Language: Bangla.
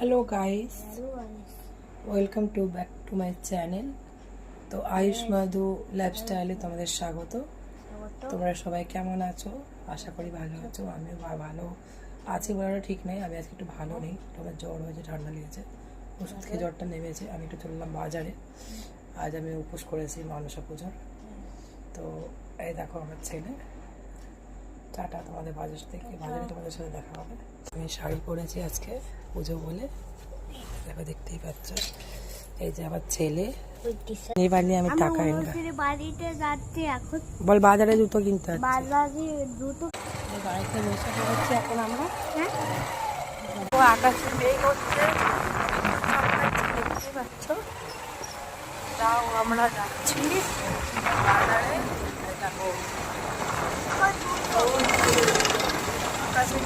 Hello guys, welcome to back to my channel. তো আয়ুষ মাধু লাইফস্টাইলে তোমাদের স্বাগত। তোমরা সবাই কেমন আছো? আশা করি ভালো আছো। আমিও ভালো আছি বলাটা ঠিক নেই, আমি আজকে একটু ভালো নেই। আমার জ্বর হয়েছে, ঠান্ডা লেগেছে, ওষুধ খেয়ে জ্বরটা নেমেছে। আমি একটু চললাম বাজারে, আজ আমি উপোস করেছি মনসা পুজোর। তো এই দেখো আমার ছেলে। টাটা, তোমাদের বাজারে তোমাদের সাথে দেখা হবে। আমি শাড়ি পরেছি আজকে পুজো বলে, দেখো দেখতেই পাচ্ছ। এই যে আমার ছেলে, এবার নিয়ে আমি টাকা এনগা বাড়িতে যাচ্ছি এখন। বল বাজারে জুতো কিনতে যাচ্ছি। বাজারে জুতো বাড়িতে বসে পড়েছি এখন আমরা। আকাশে মেঘ হচ্ছে, দেখতে পাচ্ছ। তাও আমরা যাচ্ছি বাজারে। দেখো আকাশে